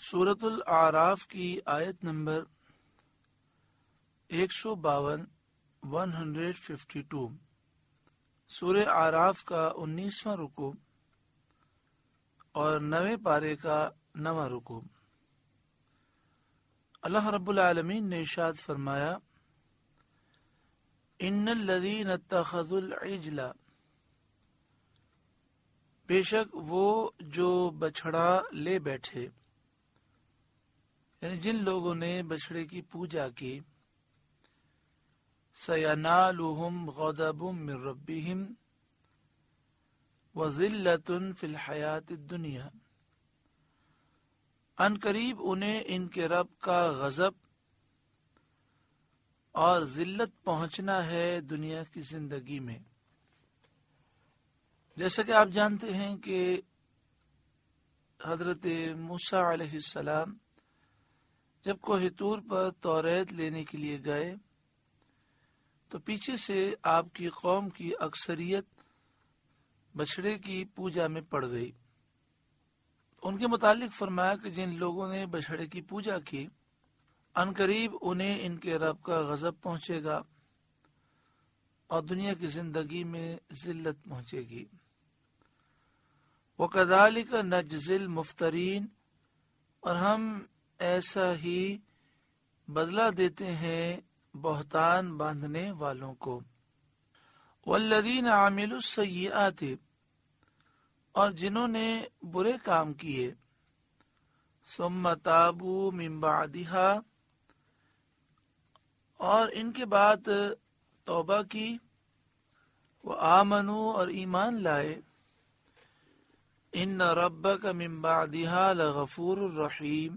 سورۃ الاعراف کی آیت نمبر 152 152 سورہ اعراف کا 19واں رکوع اور 9ویں پارے کا 9واں رکوع۔ اللہ رب العالمین نے ارشاد فرمایا، ان الذین اتخذوا العجل، بے شک وہ جو بچھڑا لے بیٹھے، یعنی جن لوگوں نے بچھڑے کی پوجا کی، سینالہم غضب من ربہم وذلۃ فی الحیاۃ الدنیا، ان قریب انہیں ان کے رب کا غضب اور ذلت پہنچنا ہے دنیا کی زندگی میں۔ جیسا کہ آپ جانتے ہیں کہ حضرت موسیٰ علیہ السلام جب کوہ طور پر توریت لینے کے لیے گئے تو پیچھے سے آپ کی قوم کی اکثریت بچھڑے کی پوجا میں پڑ گئی۔ ان کے متعلق فرمایا کہ جن لوگوں نے بچھڑے کی پوجا کی، ان قریب انہیں ان کے رب کا غضب پہنچے گا اور دنیا کی زندگی میں ذلت پہنچے گی۔ وَكَذَلِكَ نَجْزِي الْمُفْتَرِينَ، اور ہم ایسا ہی بدلہ دیتے ہیں بہتان باندھنے والوں کو۔ وَالَّذِينَ عَمِلُوا السَّيِّئَاتِ، اور جنہوں نے برے کام کیے، ثُمَّ تَابُوا مِن بَعْدِهَا، اور ان کے بعد توبہ کی، وَآمَنُوا، اور ایمان لائے، إِنَّ رَبَّكَ مِن بَعْدِهَا لَغَفُورٌ رَحِيمٌ،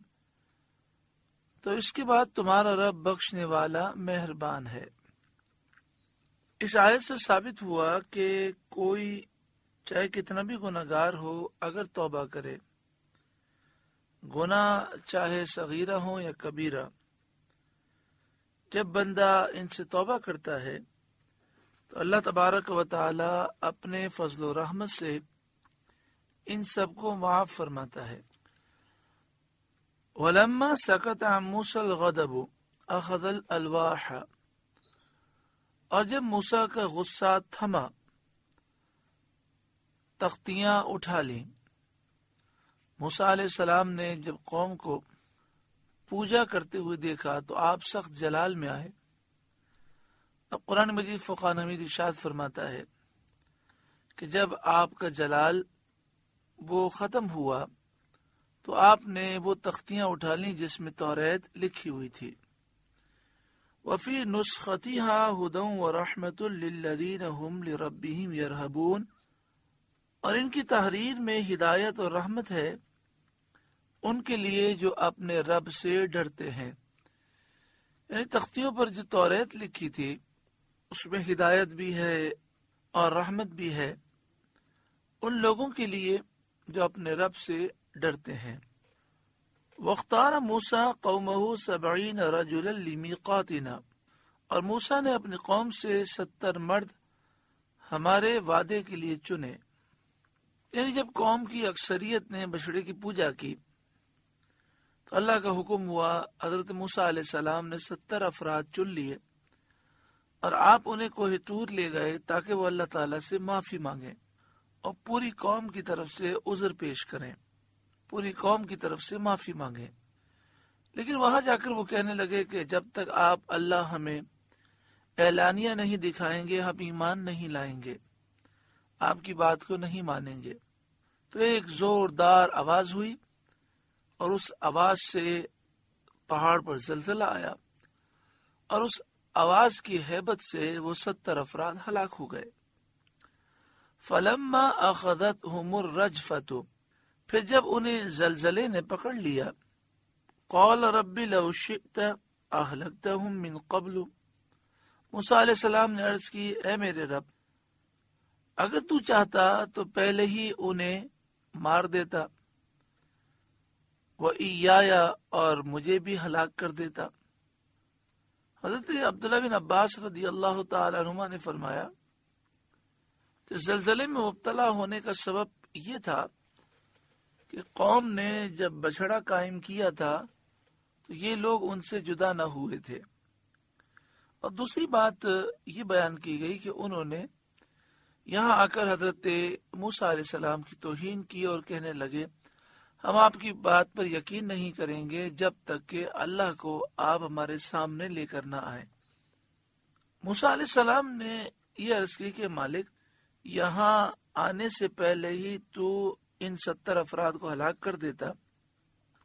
تو اس کے بعد تمہارا رب بخشنے والا مہربان ہے۔ اس آیت سے ثابت ہوا کہ کوئی چاہے کتنا بھی گناہگار ہو، اگر توبہ کرے، گناہ چاہے صغیرہ ہو یا کبیرہ، جب بندہ ان سے توبہ کرتا ہے تو اللہ تبارک و تعالی اپنے فضل و رحمت سے ان سب کو معاف فرماتا ہے۔ وَلَمَّا سَكَتَ عَن مُوسَى الْغَضَبُ أَخَذَ الْأَلْوَاحَ، اور جب موسیٰ کا غصہ تھما، تختیاں اٹھا لیں۔ موسیٰ علیہ السلام نے جب قوم کو پوجا کرتے ہوئے دیکھا تو آپ سخت جلال میں آئے۔ اب قرآن مجید فقان حمید ارشاد فرماتا ہے کہ جب آپ کا جلال وہ ختم ہوا تو آپ نے وہ تختیاں اٹھا لیں جس میں توریت لکھی ہوئی تھی۔ وَفِي نُسْخَتِهَا هُدًى وَرَحْمَةٌ لِّلَّذِينَ هُمْ لِرَبِّهِمْ يَرْهَبُونَ، اور ان کی تحریر میں ہدایت اور رحمت ہے ان کے لیے جو اپنے رب سے ڈرتے ہیں۔ یعنی تختیوں پر جو توریت لکھی تھی اس میں ہدایت بھی ہے اور رحمت بھی ہے ان لوگوں کے لیے جو اپنے رب سے ڈرتے ہیں۔ وَاخْتَارَ مُوسَىٰ قَوْمَهُ 70 رَجُلًا لِمِيقَاتِنَا، اور موسیٰ نے اپنی قوم سے 70 مرد ہمارے وعدے کے لیے چنے۔ یعنی جب قوم کی اکثریت نے بچھڑے کی پوجا کی تو اللہ کا حکم ہوا، حضرت موسیٰ علیہ السلام نے 70 افراد چن لیے اور آپ انہیں کوہ طور لے گئے تاکہ وہ اللہ تعالیٰ سے معافی مانگیں اور پوری قوم کی طرف سے عذر پیش کریں، پوری قوم کی طرف سے معافی مانگیں۔ لیکن وہاں جا کر وہ کہنے لگے کہ جب تک آپ اللہ ہمیں اعلانیہ نہیں دکھائیں گے ہم ایمان نہیں لائیں گے، آپ کی بات کو نہیں مانیں گے۔ تو ایک زوردار آواز ہوئی اور اس آواز سے پہاڑ پر زلزلہ آیا اور اس آواز کی ہیبت سے وہ 70 افراد ہلاک ہو گئے۔ فَلَمَّا أَخَذَتْهُمُ الرَّجْفَةُ، پھر جب انہیں زلزلے نے پکڑ لیا، قَالَ رَبِّ لَوْ شِئْتَ أَهْلَكْتَهُم مِّن قَبْلُ، موسیٰ علیہ السلام نے عرض کی، اے میرے رب، اگر تو چاہتا تو پہلے ہی انہیں مار دیتا، وَإِيَّايَ، اور مجھے بھی ہلاک کر دیتا۔ حضرت عبداللہ بن عباس رضی اللہ تعالی عنہما نے فرمایا کہ زلزلے میں مبتلا ہونے کا سبب یہ تھا کہ قوم نے جب بچڑا قائم کیا تھا تو یہ لوگ ان سے جدا نہ ہوئے تھے۔ اور دوسری بات یہ بیان کی گئی کہ انہوں نے یہاں آ کر حضرت موسیٰ علیہ السلام کی توہین کی اور کہنے لگے ہم آپ کی بات پر یقین نہیں کریں گے جب تک کہ اللہ کو آپ ہمارے سامنے لے کر نہ آئے۔ موسیٰ علیہ السلام نے یہ عرض کی کہ مالک یہاں آنے سے پہلے ہی تو ان 70 افراد کو ہلاک کر دیتا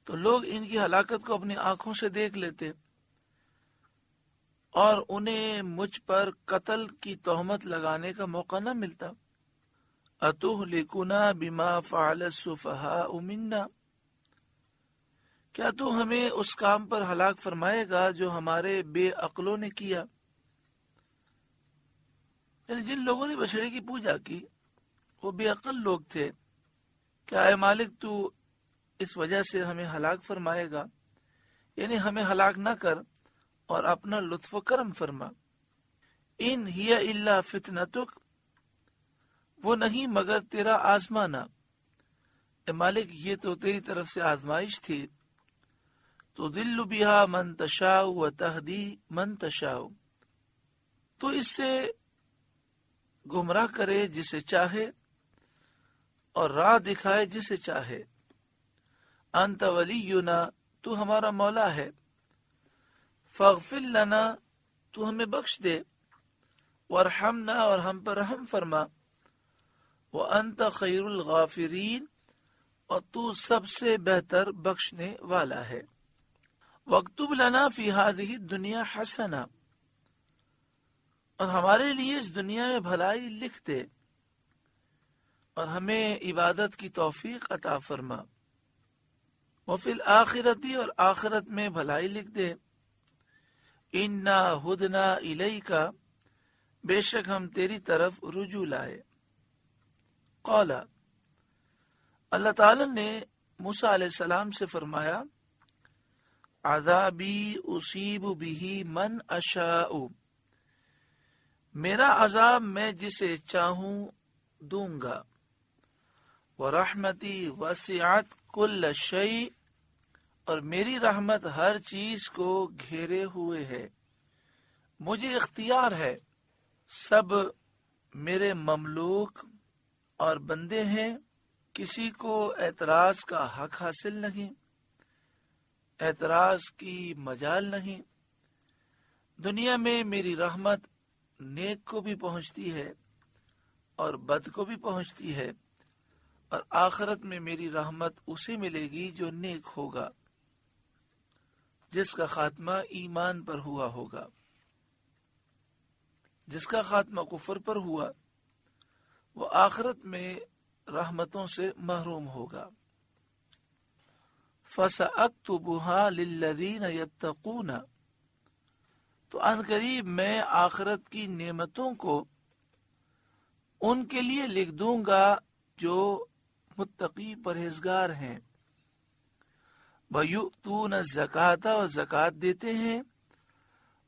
تو لوگ ان کی ہلاکت کو اپنی آنکھوں سے دیکھ لیتے اور انہیں مجھ پر قتل کی تہمت لگانے کا موقع نہ ملتا۔ اتہلکنا بما فعل السفہاء منا، کیا تو ہمیں اس کام پر ہلاک فرمائے گا جو ہمارے بے عقلوں نے کیا؟ یعنی جن لوگوں نے بچڑے کی پوجا کی وہ بے عقل لوگ تھے، کیا اے مالک تو اس وجہ سے ہمیں ہلاک فرمائے گا؟ یعنی ہمیں ہلاک نہ کر اور اپنا لطف و کرم فرما۔ ان ہی الا فتنتک، وہ نہیں مگر تیرا آزمانا، اے مالک یہ تو تیری طرف سے آزمائش تھی۔ تضل بها من تشاء وتهدی من تشاء، تو اس سے گمراہ کرے جسے چاہے اور راہ دکھائے جسے چاہے۔ انت ولینا، تو ہمارا مولا ہے۔ فاغفر لنا، تو ہمیں بخش دے۔ وارحمنا، اور ہم پر رحم فرما۔ وانت خیر الغافرین، اور تو سب سے بہتر بخشنے والا ہے۔ واکتب لنا فی ہذہ الدنیا حسنہ، اور ہمارے لیے اس دنیا میں بھلائی لکھ دے اور ہمیں عبادت کی توفیق عطا فرما۔ وفی الآخرتی، اور آخرت میں بھلائی لکھ دے۔ انا ہدنا الیک، بے شک ہم تیری طرف رجوع لائے۔ قال، اللہ تعالی نے موسیٰ علیہ السلام سے فرمایا عذابی اصیب بہ من اشاء، میرا عذاب میں جسے چاہوں دوں گا۔ ورحمتی وسعت کل شیء، اور میری رحمت ہر چیز کو گھیرے ہوئے ہے۔ مجھے اختیار ہے، سب میرے مملوک اور بندے ہیں، کسی کو اعتراض کا حق حاصل نہیں، اعتراض کی مجال نہیں۔ دنیا میں میری رحمت نیک کو بھی پہنچتی ہے اور بد کو بھی پہنچتی ہے، اور آخرت میں میری رحمت اسے ملے گی جو نیک ہوگا، جس کا خاتمہ ایمان پر ہوا ہوگا۔ جس کا خاتمہ کفر پر ہوا وہ آخرت میں رحمتوں سے محروم ہوگا۔ فَسَأَكْتُبُهَا لِلَّذِينَ يَتَّقُونَ، تو ان قریب میں آخرت کی نعمتوں کو ان کے لیے لکھ دوں گا جو متقی پرہیزگار ہیں۔ وَيُؤْتُونَ الزَّكَاةَ، اور زکوٰۃ دیتے ہیں۔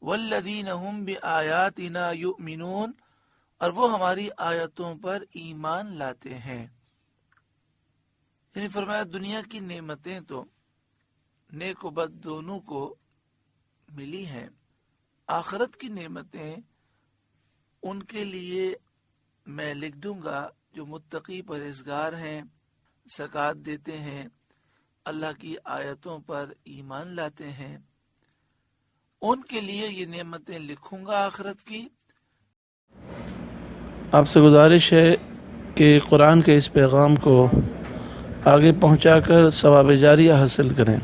وَالَّذِينَ هُمْ بِآيَاتِنَا يُؤْمِنُونَ، اور وہ ہماری آیتوں پر ایمان لاتے ہیں۔ یعنی فرمایا دنیا کی نعمتیں تو نیک و بد دونوں کو ملی ہیں، آخرت کی نعمتیں ان کے لیے میں لکھ دوں گا جو متقی پرہیزگار ہیں، زکوٰۃ دیتے ہیں، اللہ کی آیتوں پر ایمان لاتے ہیں، ان کے لیے یہ نعمتیں لکھوں گا آخرت کی۔ آپ سے گزارش ہے کہ قرآن کے اس پیغام کو آگے پہنچا کر ثواب جاریہ حاصل کریں۔